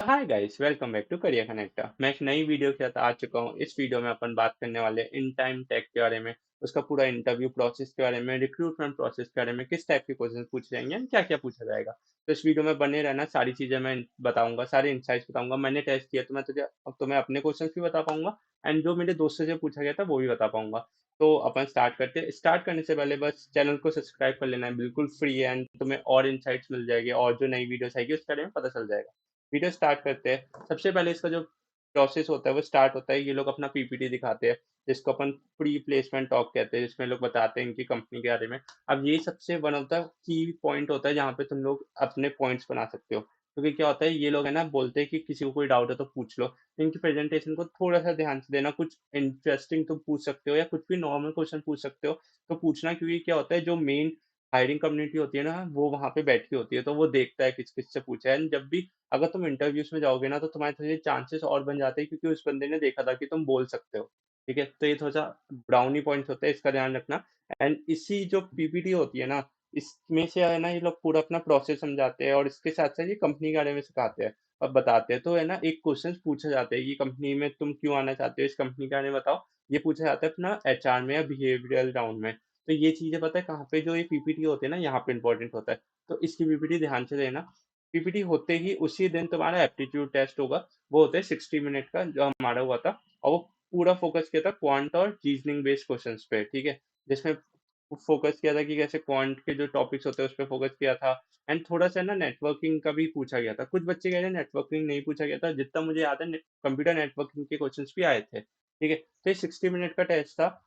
Hi guys, welcome back to career connector. मैं एक नई वीडियो के साथ आ चुका हूँ। इस वीडियो में अपन बात करने वाले इन टाइम टेक के बारे में, उसका पूरा इंटरव्यू प्रोसेस के बारे में, रिक्रूटमेंट प्रोसेस के बारे में, किस टाइप के क्वेश्चन पूछे जाएंगे एंड क्या क्या पूछा जाएगा। तो इस वीडियो में बने रहना, सारी चीजें मैं बताऊंगा, सारे इंसाइट्स बताऊंगा। मैंने टेस्ट किया तो मैं तुझे अब तुम्हें अपने क्वेश्चन भी बता पाऊंगा एंड जो मेरे दोस्तों से पूछा गया था वो भी बता पाऊंगा। तो अपन स्टार्ट करते हैं। स्टार्ट करने से पहले बस चैनल को सब्सक्राइब कर लेना है, बिल्कुल फ्री है एंड तुम्हें और इंसाइट्स मिल जाएगी और जो नई वीडियोस आएगी उसके बारे में पता चल जाएगा। वीडियो स्टार्ट करते हैं। सबसे पहले इसका जो प्रोसेस होता है वो स्टार्ट होता है, ये लोग अपना पीपीटी दिखाते हैं जिसको अपन प्री प्लेसमेंट टॉक कहते हैं, जिसमें लोग बताते हैं इनकी कंपनी के बारे में। अब ये सबसे one of the key point होता है जहाँ पे तुम लोग अपने पॉइंट्स बना सकते हो, क्योंकि क्या होता है ये लोग है ना बोलते हैं कि किसी को कोई डाउट है तो पूछ लो। इनकी प्रेजेंटेशन को थोड़ा सा ध्यान से देना, कुछ इंटरेस्टिंग तुम पूछ सकते हो या कुछ भी नॉर्मल क्वेश्चन पूछ सकते हो तो पूछना, क्योंकि क्या होता है जो मेन हायरिंग कम्युनिटी होती है ना वो वहाँ पे बैठी होती है, तो वो देखता है किस किस से पूछा है। And जब भी अगर तुम इंटरव्यूज में जाओगे ना तो तुम्हारे थोड़े चांसेस और बन जाते हैं, क्योंकि उस बंदे ने देखा था कि तुम बोल सकते हो। ठीक है, तो ये थोड़ा सा ब्राउनी पॉइंट्स होते हैं, इसका ध्यान रखना। एंड इसी जो पीपीटी होती है ना, इसमें से है ना ये लोग पूरा अपना प्रोसेस समझाते हैं और इसके साथ साथ ये कंपनी के बारे में सिखाते हैं और बताते हैं। तो है ना एक क्वेश्चन पूछा जाता है कि कंपनी में तुम क्यों आना चाहते हो, इस कंपनी के बारे में बताओ। ये पूछा जाता है अपना एचआर में या बिहेवियरल राउंड में। तो ये चीजें पता है कहाँ पे, जो ये पीपीटी होते हैं ना यहाँ पे इंपॉर्टेंट होता है। तो इसकी पीपीटी ध्यान से देना। पीपीटी होते ही उसी दिन तुम्हारा एप्टीट्यूड टेस्ट होगा। वो होता है 60 मिनट का, जो हमारा हुआ था। और वो पूरा फोकस किया था क्वांट और रीजनिंग बेस्ड क्वेश्चंस पे। ठीक है, जिसमें फोकस किया था कि कैसे क्वांट के जो टॉपिक्स होते हैं उस पर फोकस किया था। एंड थोड़ा सा ना नेटवर्किंग का भी पूछा गया था। कुछ बच्चे कह रहे हैं नेटवर्किंग नहीं पूछा गया था, जितना मुझे याद है कंप्यूटर नेटवर्किंग के क्वेश्चंस भी आए थे। ठीक है, तो ये 60 मिनट का टेस्ट था।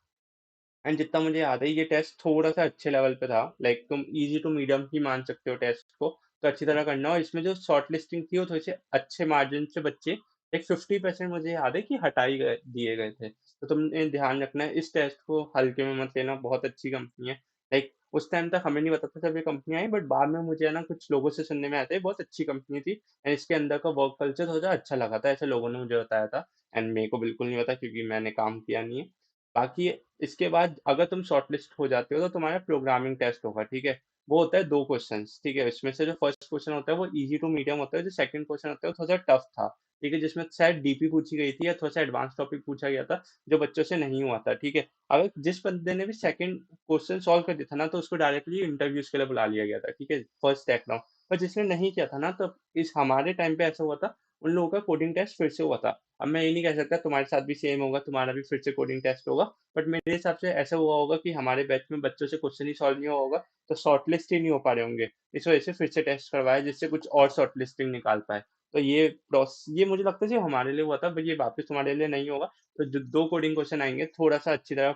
एंड जितना मुझे याद है ये टेस्ट थोड़ा सा अच्छे लेवल पे था, लाइक तुम इजी टू मीडियम ही मान सकते हो टेस्ट को। तो अच्छी तरह करना। और इसमें जो शॉर्ट लिस्टिंग थी वो थोड़े से अच्छे मार्जिन से बच्चे, एक 50% मुझे याद है कि हटाई गए दिए गए थे। तो तुमने ध्यान रखना है, इस टेस्ट को हल्के में मत लेना, बहुत अच्छी कंपनी है। लाइक उस टाइम तक हमें नहीं पता था जब ये कंपनी आई, बट बाद में मुझे है ना कुछ लोगों से सुनने में आता है बहुत अच्छी कंपनी थी एंड इसके अंदर का वर्क कल्चर थोड़ा अच्छा लगा था, ऐसे लोगों ने मुझे बताया था। एंड मेरे को बिल्कुल नहीं पता क्योंकि मैंने काम किया नहीं है। बाकी इसके बाद अगर तुम शॉर्टलिस्ट हो जाते हो तो तुम्हारा प्रोग्रामिंग टेस्ट होगा। ठीक है, वो होता है 2 क्वेश्चंस। ठीक है, इसमें से जो फर्स्ट क्वेश्चन होता है वो इजी टू मीडियम होता है, जो सेकंड क्वेश्चन होता है वो थोड़ा सा टफ था। ठीक है, जिसमें शायद डीपी पूछी गई थी या थोड़ा सा एडवांस टॉपिक पूछा गया था जो बच्चों से नहीं हुआ था। ठीक है, अगर जिस बंदे ने भी सेकंड क्वेश्चन सॉल्व कर दिया था ना तो उसको डायरेक्टली इंटरव्यूज के लिए बुला लिया गया था। ठीक है, फर्स्ट टेक राउंड। पर जिसने नहीं किया था ना, तो इस हमारे टाइम पे ऐसा हुआ था, उन लोगों का कोडिंग टेस्ट फिर से हुआ था। अब मैं ये नहीं कह सकता तुम्हारे साथ भी सेम होगा, तुम्हारा भी फिर से कोडिंग टेस्ट होगा। बट मेरे हिसाब से ऐसा हुआ होगा कि हमारे बैच में बच्चों से क्वेश्चन ही सॉल्व नहीं हुआ होगा, तो शॉर्टलिस्ट ही नहीं हो पा रहे होंगे। इस वजह से फिर से टेस्ट करवाया जिससे कुछ और शॉर्टलिस्टिंग निकाल पाए। तो ये प्रोसेस, ये मुझे लगता है जो हमारे लिए हुआ था, बट ये वापस तुम्हारे लिए नहीं होगा। तो जो 2 कोडिंग क्वेश्चन आएंगे थोड़ा सा अच्छी तरह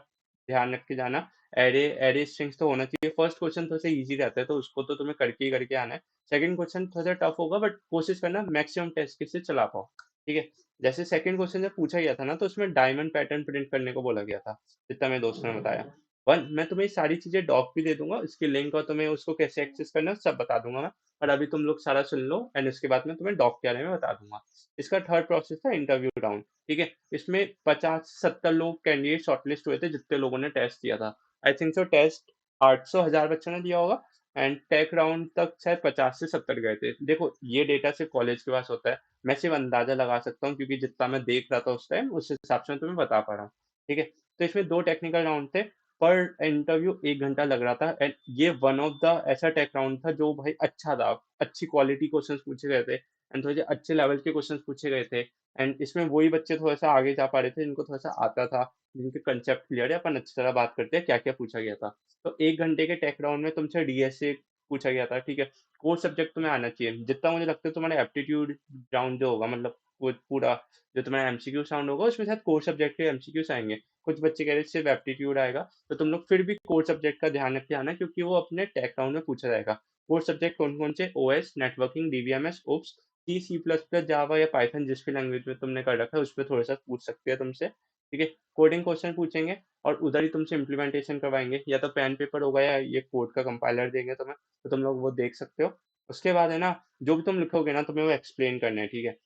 ध्यान रख के जाना। एरे एरे स्ट्रिंग्स तो होना चाहिए। फर्स्ट क्वेश्चन थोड़ा सा इजी रहता है तो उसको तो तुम्हें करके ही करके आना है। सेकंड क्वेश्चन थोड़ा सा टफ होगा, बट कोशिश करना मैक्सिमम टेस्ट केस से चला पाओ। ठीक है, जैसे सेकंड क्वेश्चन जब पूछा गया था ना तो उसमें डायमंड पैटर्न प्रिंट करने को बोला गया था, जितना मेरे दोस्त ने बताया। वन, मैं तुम्हें ये सारी चीजें डॉक भी दे दूंगा, इसकी लिंक और तुम्हें उसको कैसे एक्सेस करना है सब बता दूंगा मैं। और अभी तुम लोग सारा सुन लो एंड उसके बाद मैं तुम्हें डॉक के बारे में बता दूंगा। इसका थर्ड प्रोसेस था इंटरव्यू राउंड। ठीक है, इसमें 50 से 70 लोग कैंडिडेट शॉर्टलिस्ट हुए थे जितने लोगों ने टेस्ट दिया था। आई थिंक सो टेस्ट 800 1000 बच्चों ने दिया होगा। एंड टेक राउंड तक शायद 50 से 70 गए थे। देखो ये डेटा सिर्फ कॉलेज के पास होता है, मैं सिर्फ अंदाजा लगा सकता हूँ क्योंकि जितना मैं देख रहा था उस टाइम उस हिसाब से मैं तुम्हें बता पा रहा हूँ। ठीक है, तो इसमें 2 टेक्निकल राउंड थे। पर इंटरव्यू 1 घंटा लग रहा था एंड ये वन ऑफ द ऐसा टेक राउंड था जो भाई अच्छा था। अच्छी क्वालिटी क्वेश्चंस पूछे गए थे एंड थोड़े अच्छे लेवल के क्वेश्चंस पूछे गए थे। एंड इसमें वही बच्चे थोड़ा सा आगे जा पा रहे थे जिनको थोड़ा सा आता था, जिनके कंसेप्ट क्लियर है। अपन अच्छी तरह बात करते हैं क्या क्या पूछा गया था। तो 1 घंटे के टेक राउंड में तुमसे डीएसए पूछा गया था। ठीक है, कोर सब्जेक्ट तुम्हें आना चाहिए। जितना मुझे लगता है तुम्हारा एप्टीट्यूड राउंड जो होगा, मतलब वो पूरा जो तुम्हारा एमसीक्यू साउंड होगा उसमें शायद कोर सब्जेक्ट के एमसीक्यूज आएंगे। कुछ बच्चे कह रहे सिर्फ एप्टीट्यूड आएगा, तो तुम लोग फिर भी कोर सब्जेक्ट का ध्यान रख के आना क्योंकि वो अपने टेक राउंड में पूछा जाएगा। कोर सब्जेक्ट कौन कौन से? ओएस, नेटवर्किंग, डीबीएमएस, ओप्स, सी सी प्लस प्लस, जावा या पाइथन, जिस भी लैंग्वेज में तुमने कर रखा है उसमें थोड़ा सा पूछ सकते हैं तुमसे। ठीक है, कोडिंग क्वेश्चन पूछेंगे और उधर ही तुमसे इम्प्लीमेंटेशन करवाएंगे, या तो पेन पेपर होगा या ये कोड का कंपाइलर देंगे तुम्हें, तो तुम लोग वो देख सकते हो। उसके बाद है ना, जो भी तुम लिखोगे ना तुम्हें वो एक्सप्लेन करना है। ठीक है,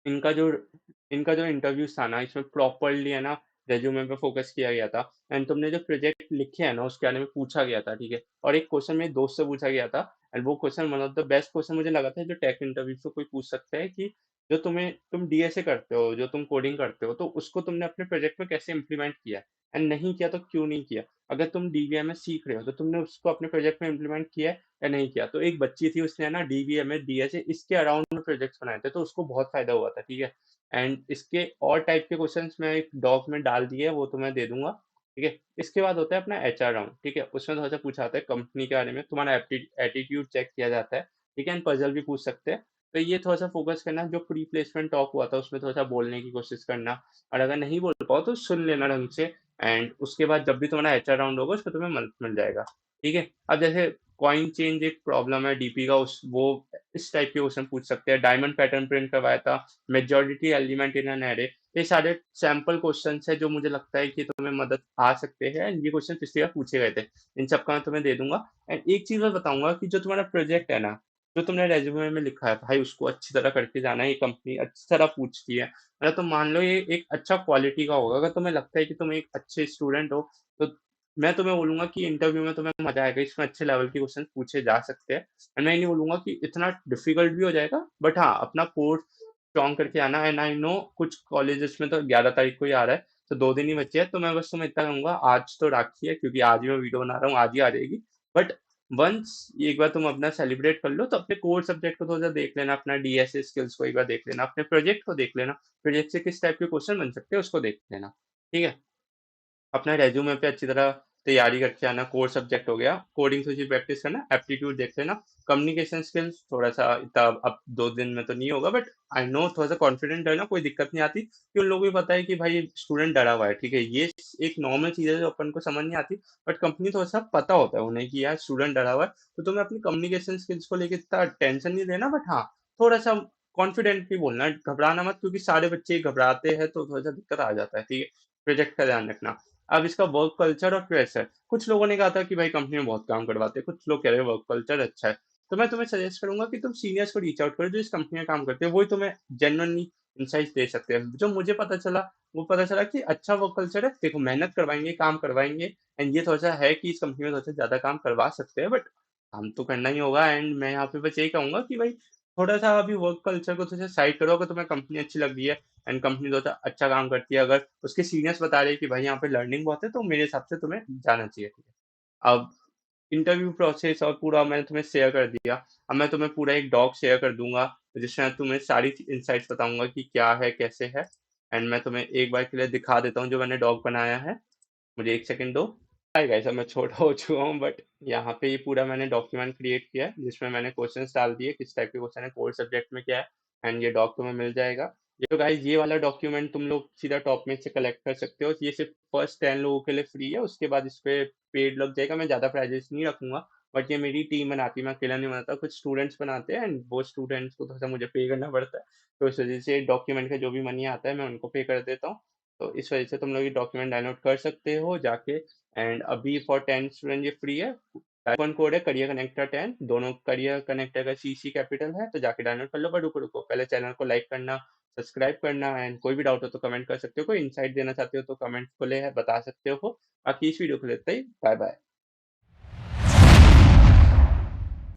इनका जो इनका जो इंटरव्यूज था ना इसमें प्रॉपरली है ना रेज्यूमे पे फोकस किया गया था। एंड तुमने जो प्रोजेक्ट लिखे है ना उसके बारे में पूछा गया था। ठीक है, और एक क्वेश्चन मेरे दोस्त से पूछा गया था, एंड वो question one of the best question मुझे लगा था जो टेक इंटरव्यू से कोई पूछ सकता है कि जो तुम डीएसए करते हो, जो तुम कोडिंग करते हो, तो उसको तुमने अपने प्रोजेक्ट में कैसे इम्प्लीमेंट किया, एंड नहीं किया तो क्यों नहीं किया। अगर तुम डीवीएमएस सीख रहे हो तो तुमने उसको अपने प्रोजेक्ट में इम्प्लीमेंट किया है या नहीं किया। तो एक बच्ची थी, उसने ना डीवीएमएस डीएसए इसके अराउंड में प्रोजेक्ट्स बनाए थे, तो उसको बहुत फायदा हुआ था, ठीक है। एंड इसके और टाइप के क्वेश्चंस मैं एक डॉक में डाल दिए हैं, वो तो मैं दे दूंगा, ठीक है। इसके बाद होता है अपना एचआर राउंड, ठीक है। उसमें थोड़ा सा पूछा जाता है कंपनी के बारे में, तुम्हारा एटीट्यूड चेक किया जाता है, ठीक है। एंड पजल भी पूछ सकते हैं। तो ये थोड़ा सा फोकस करना, जो प्री प्लेसमेंट टॉक हुआ था उसमें थोड़ा सा बोलने की कोशिश करना, और अगर नहीं बोल पाओ तो सुन लेना ढंग से। एंड उसके बाद जब भी तुम्हारा एचआर राउंड होगा उसमें तुम्हें मदद मिल जाएगा, ठीक है। अब जैसे कॉइन चेंज एक प्रॉब्लम है डीपी का, उस वो इस टाइप के क्वेश्चन पूछ सकते हैं। डायमंड पैटर्न प्रिंट करवाया था, majority element in an array. ये सारे सैंपल क्वेश्चंस है जो मुझे लगता है कि तुम्हें मदद आ सकते हैं। ये क्वेश्चन पिछली बार पूछे गए थे, इन सब का मैं तुम्हें दे दूंगा। एंड एक चीज मैं बताऊंगा कि जो तुम्हारा प्रोजेक्ट है ना, जो तुमने रेज्यूमे में लिखा है भाई, उसको अच्छी तरह करके जाना है। ये कंपनी अच्छी तरह पूछती है, मतलब तुम मान लो ये एक अच्छा क्वालिटी का होगा। अगर तुम्हें लगता है कि तुम एक अच्छे स्टूडेंट हो, तो मैं तुम्हें बोलूंगा कि इंटरव्यू में तुम्हें मजा आएगा, इसमें अच्छे लेवल के क्वेश्चन पूछे जा सकते हैं। एंड मैं ये नहीं बोलूंगा कि इतना डिफिकल्ट भी हो जाएगा, बट हाँ, अपना कोर्स स्ट्रॉन्ग करके आना। एंड आई नो कुछ कॉलेजेस में तो 11 तारीख को ही आ रहा है, तो 2 दिन ही बचे हैं। तो मैं बस तुम्हें इतना कहूंगा, आज तो राखी है क्योंकि आज ही मैं वीडियो बना रहा हूँ, आज ही आ जाएगी। बट वंस एक बार तुम अपना सेलिब्रेट कर लो, तो अपने कोर सब्जेक्ट को थोड़ा सा देख लेना, अपना डीएसए स्किल्स को एक बार देख लेना, अपने प्रोजेक्ट को देख लेना, प्रोजेक्ट से किस टाइप के क्वेश्चन बन सकते हैं उसको देख लेना, ठीक है। अपना रेज्यूमे पे अच्छी तरह तैयारी करके आना। कोर सब्जेक्ट हो गया, कोडिंग थोड़ी प्रैक्टिस करना, एप्टीट्यूड देख लेना, कम्युनिकेशन स्किल्स थोड़ा सा इतना अब 2 दिन में तो नहीं होगा, बट आई नो थोड़ा सा कॉन्फिडेंट रहना, कोई दिक्कत नहीं आती कि उन लोगों को भी पता है कि भाई स्टूडेंट डरा हुआ है, ठीक है। ये एक नॉर्मल चीज है जो अपन को समझ नहीं आती, बट कंपनी थोड़ा सा पता होता है उन्हें कि यार स्टूडेंट डरा हुआ है। तो तुम्हें अपनी कम्युनिकेशन स्किल्स को लेकर इतना टेंशन नहीं लेना, बट हाँ, थोड़ा सा कॉन्फिडेंटली बोलना है, घबराना मत, क्योंकि सारे बच्चे घबराते हैं तो थोड़ा सा दिक्कत आ जाता है, ठीक है। प्रोजेक्ट का ध्यान रखना। अब इसका वर्क कल्चर और प्रेशर, कुछ लोगों ने कहा था कि भाई कंपनी में बहुत काम करवाते हैं, कुछ लोग कह रहे हैं वर्क कल्चर अच्छा है। तो मैं तुम्हें सजेस्ट करूंगा कि तुम सीनियर्स को रीच आउट करो जो इस कंपनी में काम करते हैं, वही तुम्हें जेन्युइनली इंसाइट्स दे सकते हैं। जो मुझे पता चला, वो पता चला कि अच्छा वर्क कल्चर है, देखो मेहनत करवाएंगे, काम करवाएंगे। एंड ये थोड़ा सा है कि इस कंपनी में थोड़ा सा ज्यादा काम करवा सकते हैं, बट काम तो करना ही होगा। एंड मैं यहाँ पे बस यही कहूंगा कि भाई थोड़ा सा अभी वर्क कल्चर को थोड़ा सा साइड करो। अगर तुम्हें कंपनी अच्छी लग रही है एंड कंपनी थोड़ा सा अच्छा काम करती है, अगर उसके सीनियर्स बता रहे हैं कि भाई यहाँ पे लर्निंग बहुत है, तो मेरे हिसाब से तुम्हें जाना चाहिए, ठीक है। अब इंटरव्यू प्रोसेस और पूरा मैंने तुम्हें शेयर कर दिया। अब मैं तुम्हें पूरा एक डॉक शेयर कर दूंगा, जिसमें मैं तुम्हें सारी इंसाइट्स बताऊंगा कि क्या है कैसे है। एंड मैं तुम्हें एक बार के लिए दिखा देता हूँ जो मैंने डॉक बनाया है, मुझे एक सेकंड दो। हाय गाइस, अब मैं छोटा हो चुका हूँ, बट यहाँ पे ये पूरा मैंने डॉक्यूमेंट क्रिएट किया है, जिसमें मैंने क्वेश्चंस डाल दिए किस टाइप के क्वेश्चन है, कोर सब्जेक्ट में क्या है। एंड ये डॉक तुम्हें मिल जाएगा। ये तो गाइस, ये वाला डॉक्यूमेंट तुम लोग सीधा टॉप में से कलेक्ट कर सकते हो। ये सिर्फ फर्स्ट 10 लोगों के लिए फ्री है, उसके बाद इस पे पेड लग जाएगा। मैं ज्यादा प्राइजेस नहीं रखूंगा, बट ये मेरी टीम बनाती है, मैं अकेला नहीं बनाता, कुछ स्टूडेंट्स बनाते हैं। एंड वो स्टूडेंट्स को थोड़ा सा मुझे पे करना पड़ता है, तो इस वजह से डॉक्यूमेंट का जो भी मनी आता है मैं उनको पे कर देता हूँ। तो इस वजह से तुम लोग ये डॉक्यूमेंट डाउनलोड कर सकते हो जाके। एंड अभी फॉर 10 स्टूडेंट ये फ्री है। कूपन कोड है करियर कनेक्टर 10, दोनों करियर कनेक्टर का सीसी कैपिटल है, तो जाके डाउनलोड कर लो। पर रुको रुको, पहले चैनल को लाइक करना, सब्सक्राइब करना। एंड कोई भी डाउट हो तो कमेंट कर सकते हो, कोई इनसाइट देना चाहते हो तो कमेंट खुले है, बता सकते हो। बाकी इस वीडियो को लेते ही बाय बाय।